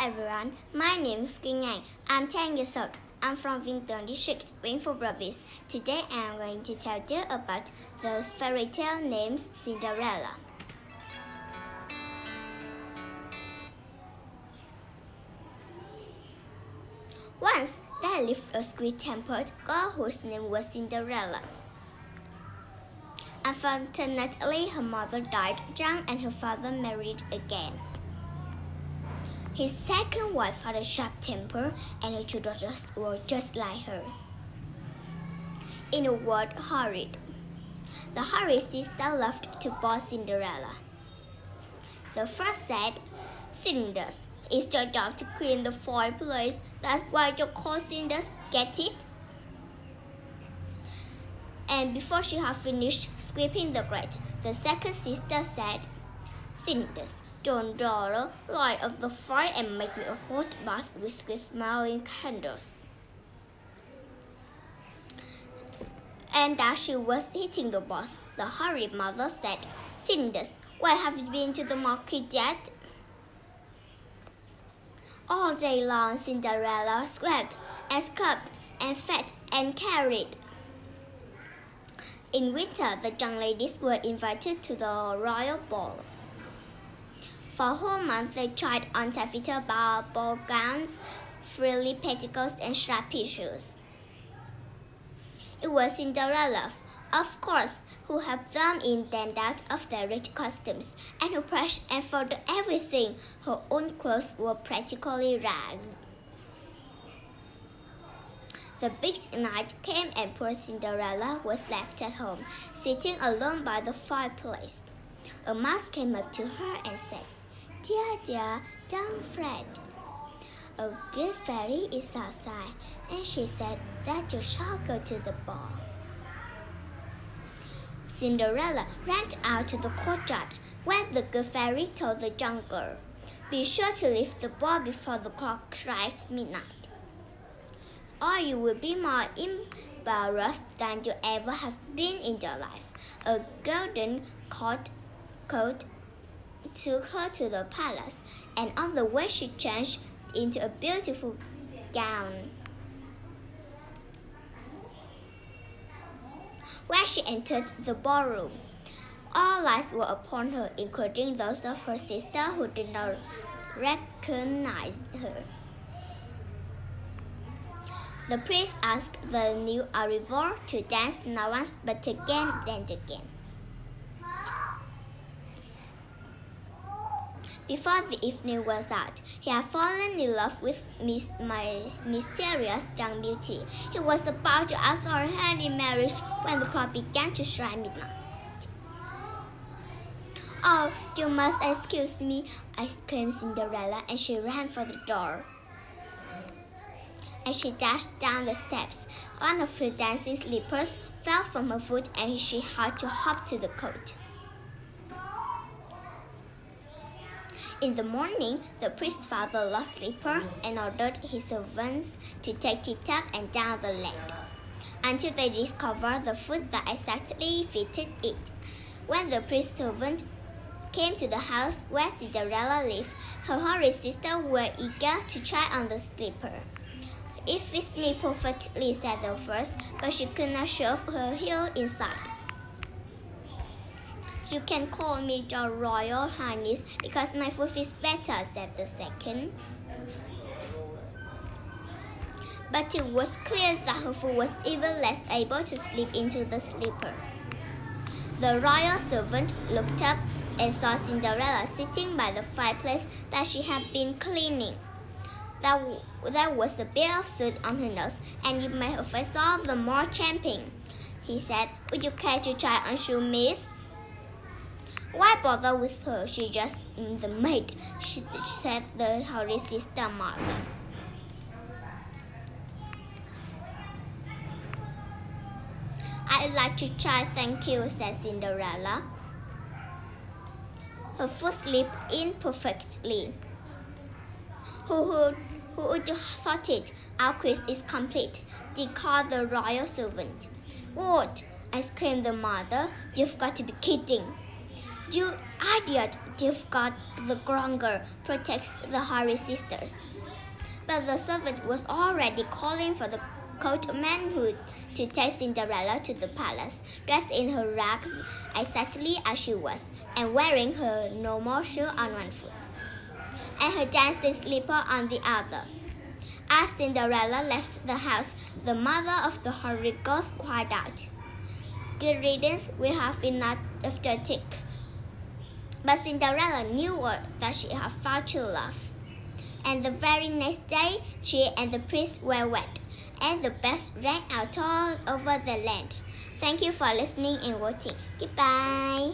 everyone, my name is Quỳnh Anh. I'm 10 years old. I'm from Vinton District, Vĩnh Province. Today I'm going to tell you about the fairy tale named Cinderella. Once there lived a sweet-tempered girl whose name was Cinderella. Unfortunately, her mother died young and her father married again. His second wife had a sharp temper, and her two daughters were just like her. In a word, horrid. The horrid sister loved to boss Cinderella. The first said, "Cinders, it's your job to clean the fireplace. That's why you're called Cinders. Get it?" And before she had finished sweeping the grate, the second sister said, "Cinders, don't draw the light of the fire and make me a hot bath with sweet-smelling candles." And as she was hitting the bath, the horrid mother said, "Cinders, where have you been to the market yet?" All day long, Cinderella swept and scrubbed and fed and carried. In winter, the young ladies were invited to the royal ball. For a whole month, they tried on taffeta ball gowns, frilly petticoats, and strappy shoes. It was Cinderella, of course, who helped them in and out of their rich costumes, and who pressed and folded everything. Her own clothes were practically rags. The big night came and poor Cinderella was left at home, sitting alone by the fireplace. A mouse came up to her and said, "Dear, don't fret. A good fairy is outside, and she said that you shall go to the ball." Cinderella ran out to the courtyard, where the good fairy told the young girl, "Be sure to leave the ball before the clock strikes midnight, or you will be more embarrassed than you ever have been in your life." A golden coat took her to the palace, and on the way she changed into a beautiful gown. When she entered the ballroom, all eyes were upon her, including those of her sister who did not recognize her. The prince asked the new arrival to dance not once but again and again. Before the evening was out, he had fallen in love with mysterious young beauty. He was about to ask her hand in marriage when the clock began to strike midnight. "Oh, you must excuse me," exclaimed Cinderella, and she ran for the door. As she dashed down the steps, one of her dancing slippers fell from her foot, and she had to hop to the coat. In the morning, the priest's father lost slipper and ordered his servants to take it up and down the lane until they discovered the foot that exactly fitted it. When the priest's servant came to the house where Cinderella lived, her horrid sisters were eager to try on the slipper. "It fits me perfectly," said the first, "but she could not shove her heel inside." "You can call me your Royal Highness because my foot fits better," said the second. But it was clear that her foot was even less able to slip into the slipper. The royal servant looked up and saw Cinderella sitting by the fireplace that she had been cleaning. There was a bit of soot on her nose, and it made her face all the more champing. He said, "Would you care to try on shoe, miss?" "Why bother with her? She's just the maid," said the horrid sister mother. "I'd like to try, thank you," said Cinderella. Her foot slipped in perfectly. Who would have thought it? Our quiz is complete," declared the royal servant. "What?" exclaimed the mother. "You've got to be kidding." "You idiot! You've got the grown girl protects the hairy sisters. But the servant was already calling for the coachman to take Cinderella to the palace, dressed in her rags exactly as she was, and wearing her normal shoe on one foot, and her dancing slipper on the other. As Cinderella left the house, the mother of the hairy girls cried out, "Good riddance, we have enough of the tick." But Cinderella knew that she had found true love. And the very next day, she and the prince were wed, and the bells rang out all over the land. Thank you for listening and watching. Goodbye.